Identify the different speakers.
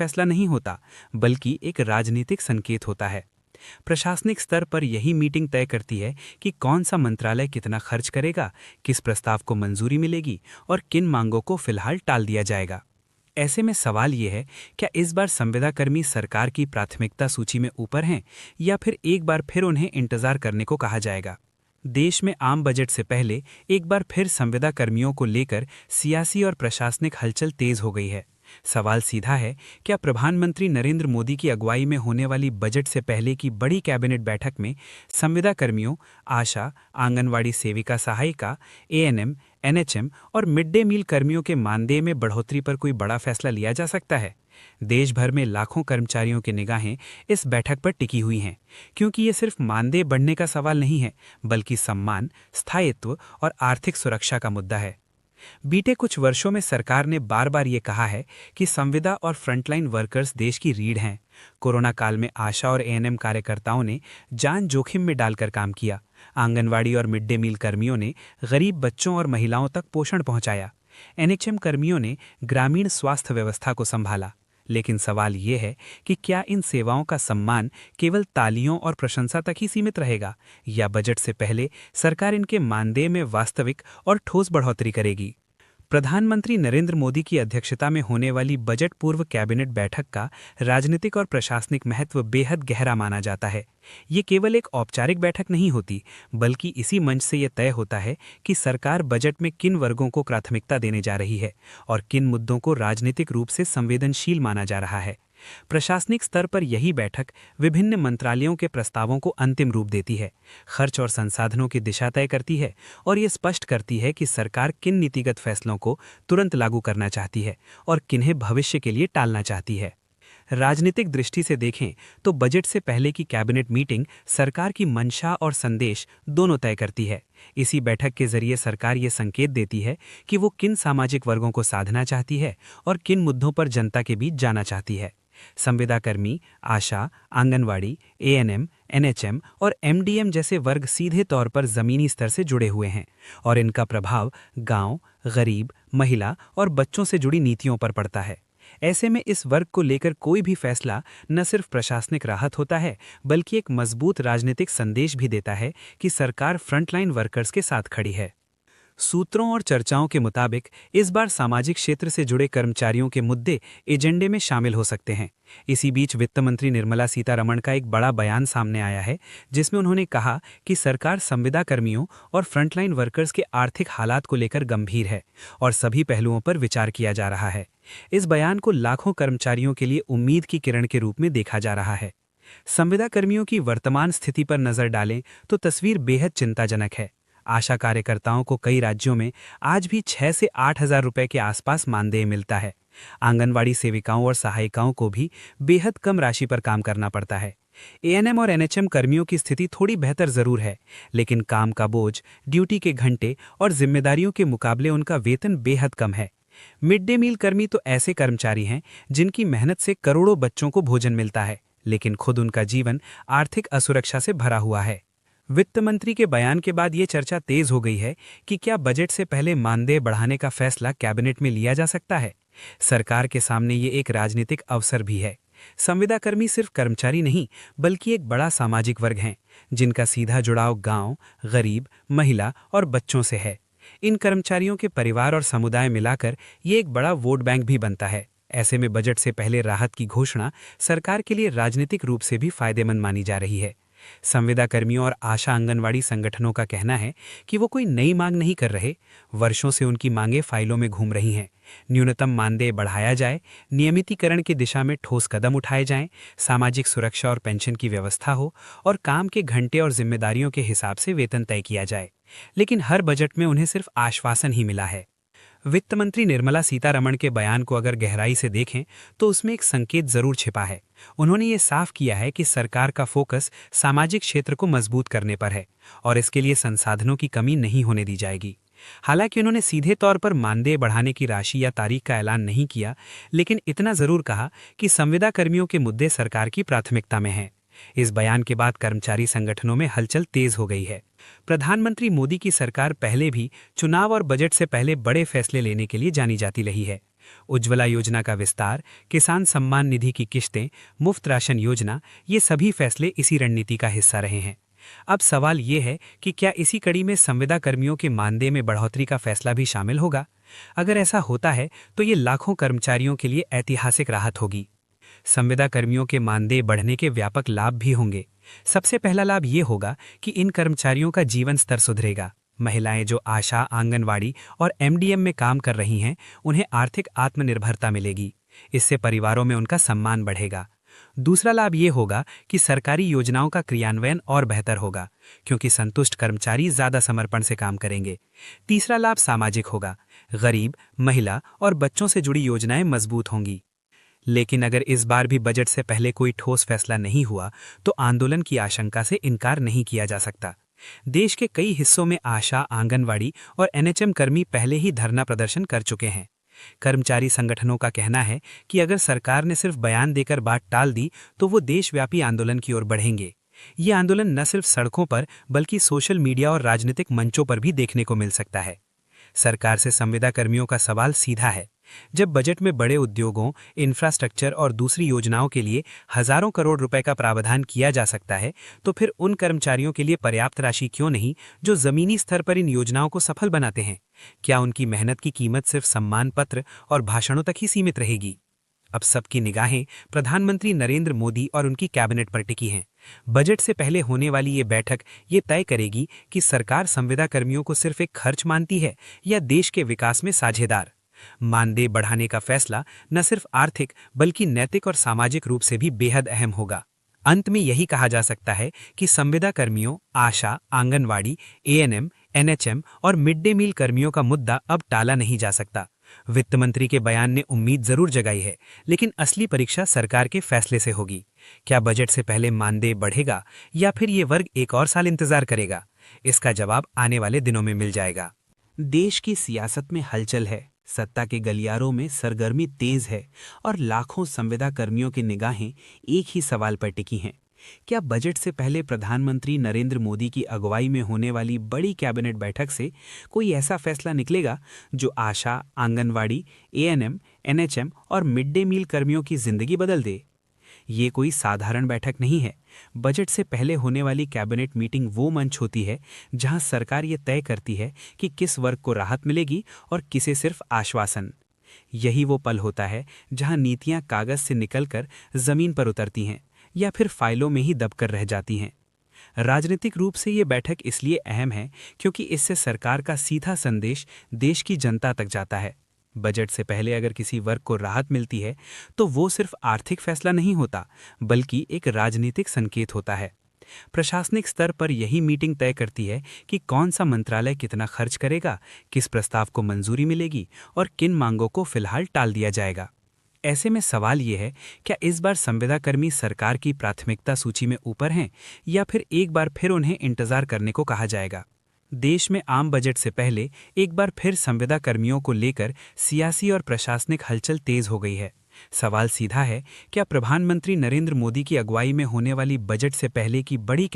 Speaker 1: फैसला नहीं होता, बल्कि एक राजनीतिक संकेत होता है। प्रशासनिक स्तर पर यही मीटिंग तय करती है कि कौन सा मंत्रालय कितना खर्च करेगा, किस प्रस्ताव को मंजूरी मिलेगी और किन मांगों को फिलहाल टाल दिया जाएगा। ऐसे में सवाल ये है, क्या इस बार संविदाकर्मी सरकार की प्राथमिकता सूची में ऊपर हैं या फिर एक बार फिर उन्हें इंतजार करने को कहा जाएगा। देश में आम बजट से पहले एक बार फिर संविदाकर्मियों को लेकर सियासी और प्रशासनिक हलचल तेज हो गई है। सवाल सीधा है, क्या प्रधानमंत्री नरेंद्र मोदी की अगुवाई में होने वाली बजट से पहले की बड़ी कैबिनेट बैठक में संविदाकर्मियों, आशा, आंगनवाड़ी सेविका सहायिका, एएनएम, एनएचएम और मिड डे मील कर्मियों के मानदेय में बढ़ोतरी पर कोई बड़ा फैसला लिया जा सकता है। देश भर में लाखों कर्मचारियों की निगाहें इस बैठक पर टिकी हुई हैं, क्योंकि ये सिर्फ मानदेय बढ़ने का सवाल नहीं है, बल्कि सम्मान, स्थायित्व और आर्थिक सुरक्षा का मुद्दा है। बीते कुछ वर्षों में सरकार ने बार बार ये कहा है कि संविदा और फ्रंटलाइन वर्कर्स देश की रीढ़ हैं। कोरोना काल में आशा और एएनएम कार्यकर्ताओं ने जान जोखिम में डालकर काम किया। आंगनवाड़ी और मिड डे मील कर्मियों ने गरीब बच्चों और महिलाओं तक पोषण पहुंचाया। एनएचएम कर्मियों ने ग्रामीण स्वास्थ्य व्यवस्था को संभाला। लेकिन सवाल ये है कि क्या इन सेवाओं का सम्मान केवल तालियों और प्रशंसा तक ही सीमित रहेगा, या बजट से पहले सरकार इनके मानदेय में वास्तविक और ठोस बढ़ोतरी करेगी। प्रधानमंत्री नरेंद्र मोदी की अध्यक्षता में होने वाली बजट पूर्व कैबिनेट बैठक का राजनीतिक और प्रशासनिक महत्व बेहद गहरा माना जाता है। ये केवल एक औपचारिक बैठक नहीं होती, बल्कि इसी मंच से ये तय होता है कि सरकार बजट में किन वर्गों को प्राथमिकता देने जा रही है और किन मुद्दों को राजनीतिक रूप से संवेदनशील माना जा रहा है। प्रशासनिक स्तर पर यही बैठक विभिन्न मंत्रालयों के प्रस्तावों को अंतिम रूप देती है, खर्च और संसाधनों की दिशा तय करती है और ये स्पष्ट करती है कि सरकार किन नीतिगत फैसलों को तुरंत लागू करना चाहती है और किन्हें भविष्य के लिए टालना चाहती है। राजनीतिक दृष्टि से देखें तो बजट से पहले की कैबिनेट मीटिंग सरकार की मंशा और संदेश दोनों तय करती है। इसी बैठक के जरिए सरकार ये संकेत देती है कि वो किन सामाजिक वर्गों को साधना चाहती है और किन मुद्दों पर जनता के बीच जाना चाहती है। संविदाकर्मी, आशा, आंगनवाड़ी, एएनएम, एनएचएम और एमडीएम जैसे वर्ग सीधे तौर पर जमीनी स्तर से जुड़े हुए हैं और इनका प्रभाव गांव, गरीब, महिला और बच्चों से जुड़ी नीतियों पर पड़ता है। ऐसे में इस वर्ग को लेकर कोई भी फैसला न सिर्फ प्रशासनिक राहत होता है, बल्कि एक मजबूत राजनीतिक संदेश भी देता है कि सरकार फ्रंटलाइन वर्कर्स के साथ खड़ी है। सूत्रों और चर्चाओं के मुताबिक इस बार सामाजिक क्षेत्र से जुड़े कर्मचारियों के मुद्दे एजेंडे में शामिल हो सकते हैं। इसी बीच वित्त मंत्री निर्मला सीतारमण का एक बड़ा बयान सामने आया है, जिसमें उन्होंने कहा कि सरकार संविदा कर्मियों और फ्रंटलाइन वर्कर्स के आर्थिक हालात को लेकर गंभीर है और सभी पहलुओं पर विचार किया जा रहा है। इस बयान को लाखों कर्मचारियों के लिए उम्मीद की किरण के रूप में देखा जा रहा है। संविदा कर्मियों की वर्तमान स्थिति पर नजर डालें तो तस्वीर बेहद चिंताजनक है। आशा कार्यकर्ताओं को कई राज्यों में आज भी 6 से 8 हज़ार रुपए के आसपास मानदेय मिलता है। आंगनवाड़ी सेविकाओं और सहायिकाओं को भी बेहद कम राशि पर काम करना पड़ता है। एएनएम और एनएचएम कर्मियों की स्थिति थोड़ी बेहतर जरूर है, लेकिन काम का बोझ, ड्यूटी के घंटे और जिम्मेदारियों के मुकाबले उनका वेतन बेहद कम है। मिड डे मील कर्मी तो ऐसे कर्मचारी हैं जिनकी मेहनत से करोड़ों बच्चों को भोजन मिलता है, लेकिन खुद उनका जीवन आर्थिक असुरक्षा से भरा हुआ है। वित्त मंत्री के बयान के बाद ये चर्चा तेज हो गई है कि क्या बजट से पहले मानदेय बढ़ाने का फैसला कैबिनेट में लिया जा सकता है। सरकार के सामने ये एक राजनीतिक अवसर भी है। संविदाकर्मी सिर्फ कर्मचारी नहीं, बल्कि एक बड़ा सामाजिक वर्ग हैं, जिनका सीधा जुड़ाव गांव, गरीब, महिला और बच्चों से है। इन कर्मचारियों के परिवार और समुदाय मिलाकर ये एक बड़ा वोट बैंक भी बनता है। ऐसे में बजट से पहले राहत की घोषणा सरकार के लिए राजनीतिक रूप से भी फायदेमंद मानी जा रही है। संविदा कर्मियों और आशा आंगनवाड़ी संगठनों का कहना है कि वो कोई नई मांग नहीं कर रहे। वर्षों से उनकी मांगें फाइलों में घूम रही हैं। न्यूनतम मानदेय बढ़ाया जाए, नियमितीकरण की दिशा में ठोस कदम उठाए जाएं, सामाजिक सुरक्षा और पेंशन की व्यवस्था हो और काम के घंटे और जिम्मेदारियों के हिसाब से वेतन तय किया जाए। लेकिन हर बजट में उन्हें सिर्फ आश्वासन ही मिला है। वित्त मंत्री निर्मला सीतारमण के बयान को अगर गहराई से देखें तो उसमें एक संकेत जरूर छिपा है। उन्होंने ये साफ किया है कि सरकार का फोकस सामाजिक क्षेत्र को मजबूत करने पर है और इसके लिए संसाधनों की कमी नहीं होने दी जाएगी। हालांकि उन्होंने सीधे तौर पर मानदेय बढ़ाने की राशि या तारीख का ऐलान नहीं किया, लेकिन इतना जरूर कहा कि संविदा कर्मियों के मुद्दे सरकार की प्राथमिकता में हैं। इस बयान के बाद कर्मचारी संगठनों में हलचल तेज हो गई है। प्रधानमंत्री मोदी की सरकार पहले भी चुनाव और बजट से पहले बड़े फैसले लेने के लिए जानी जाती रही है। उज्ज्वला योजना का विस्तार, किसान सम्मान निधि की किश्तें, मुफ्त राशन योजना, ये सभी फैसले इसी रणनीति का हिस्सा रहे हैं। अब सवाल ये है कि क्या इसी कड़ी में संविदा कर्मियों के मानदेय में बढ़ोतरी का फैसला भी शामिल होगा? अगर ऐसा होता है तो ये लाखों कर्मचारियों के लिए ऐतिहासिक राहत होगी। संविदा कर्मियों के मानदेय बढ़ने के व्यापक लाभ भी होंगे। सबसे पहला लाभ ये होगा कि इन कर्मचारियों का जीवन स्तर सुधरेगा। महिलाएं जो आशा, आंगनवाड़ी और एमडीएम में काम कर रही हैं, उन्हें आर्थिक आत्मनिर्भरता मिलेगी। इससे परिवारों में उनका सम्मान बढ़ेगा। दूसरा लाभ ये होगा कि सरकारी योजनाओं का क्रियान्वयन और बेहतर होगा, क्योंकि संतुष्ट कर्मचारी ज्यादा समर्पण से काम करेंगे। तीसरा लाभ सामाजिक होगा। गरीब, महिला और बच्चों से जुड़ी योजनाएं मजबूत होंगी। लेकिन अगर इस बार भी बजट से पहले कोई ठोस फैसला नहीं हुआ, तो आंदोलन की आशंका से इनकार नहीं किया जा सकता। देश के कई हिस्सों में आशा, आंगनवाड़ी और एनएचएम कर्मी पहले ही धरना प्रदर्शन कर चुके हैं। कर्मचारी संगठनों का कहना है कि अगर सरकार ने सिर्फ बयान देकर बात टाल दी, तो वो देशव्यापी आंदोलन की ओर बढ़ेंगे। ये आंदोलन न सिर्फ सड़कों पर बल्कि सोशल मीडिया और राजनीतिक मंचों पर भी देखने को मिल सकता है। सरकार से संविदा कर्मियों का सवाल सीधा है। जब बजट में बड़े उद्योगों, इंफ्रास्ट्रक्चर और दूसरी योजनाओं के लिए हजारों करोड़ रुपए का प्रावधान किया जा सकता है, तो फिर उन कर्मचारियों के लिए पर्याप्त राशि क्यों नहीं जो जमीनी स्तर पर इन योजनाओं को सफल बनाते हैं? क्या उनकी मेहनत की कीमत सिर्फ सम्मान पत्र और भाषणों तक ही सीमित रहेगी? अब सबकी निगाहें प्रधानमंत्री नरेंद्र मोदी और उनकी कैबिनेट पर टिकी हैं। बजट से पहले होने वाली ये बैठक ये तय करेगी कि सरकार संविदा कर्मियों को सिर्फ एक खर्च मानती है या देश के विकास में साझेदार। मानदेय बढ़ाने का फैसला न सिर्फ आर्थिक बल्कि नैतिक और सामाजिक रूप से भी बेहद अहम होगा। अंत में यही कहा जा सकता है कि संविदा कर्मियों, आशा, आंगनवाड़ी, एएनएम, एनएचएम और मिड डे मील कर्मियों का मुद्दा अब टाला नहीं जा सकता। वित्त मंत्री के बयान ने उम्मीद जरूर जगाई है, लेकिन असली परीक्षा सरकार के फैसले से होगी। क्या बजट से पहले मानदेय बढ़ेगा या फिर ये वर्ग एक और साल इंतजार करेगा? इसका जवाब आने वाले दिनों में मिल जाएगा। देश की सियासत में हलचल है, सत्ता के गलियारों में सरगर्मी तेज है और लाखों संविदा कर्मियों की निगाहें एक ही सवाल पर टिकी हैं। क्या बजट से पहले प्रधानमंत्री नरेंद्र मोदी की अगुवाई में होने वाली बड़ी कैबिनेट बैठक से कोई ऐसा फैसला निकलेगा जो आशा, आंगनवाड़ी, एएनएम, एनएचएम और मिड डे मील कर्मियों की जिंदगी बदल दे? ये कोई साधारण बैठक नहीं है। बजट से पहले होने वाली कैबिनेट मीटिंग वो मंच होती है जहां सरकार ये तय करती है कि किस वर्ग को राहत मिलेगी और किसे सिर्फ आश्वासन। यही वो पल होता है जहां नीतियां कागज से निकलकर जमीन पर उतरती हैं या फिर फाइलों में ही दबकर रह जाती हैं। राजनीतिक रूप से ये बैठक इसलिए अहम है क्योंकि इससे सरकार का सीधा संदेश देश की जनता तक जाता है। बजट से पहले अगर किसी वर्ग को राहत मिलती है तो वो सिर्फ आर्थिक फैसला नहीं होता, बल्कि एक राजनीतिक संकेत होता है। प्रशासनिक स्तर पर यही मीटिंग तय करती है कि कौन सा मंत्रालय कितना खर्च करेगा, किस प्रस्ताव को मंजूरी मिलेगी और किन मांगों को फिलहाल टाल दिया जाएगा। ऐसे में सवाल ये है, क्या इस बार संविदा कर्मी सरकार की प्राथमिकता सूची में ऊपर हैं या फिर एक बार फिर उन्हें इंतजार करने को कहा जाएगा? देश में आम बजट से पहले एक बार फिर संविदा कर्मियों को लेकर सियासी और प्रशासनिक हलचल तेज हो गई है। सवाल सीधा है, क्या प्रधानमंत्री नरेंद्र मोदी की अगुवाई में होने वाली बजट से पहले की बड़ी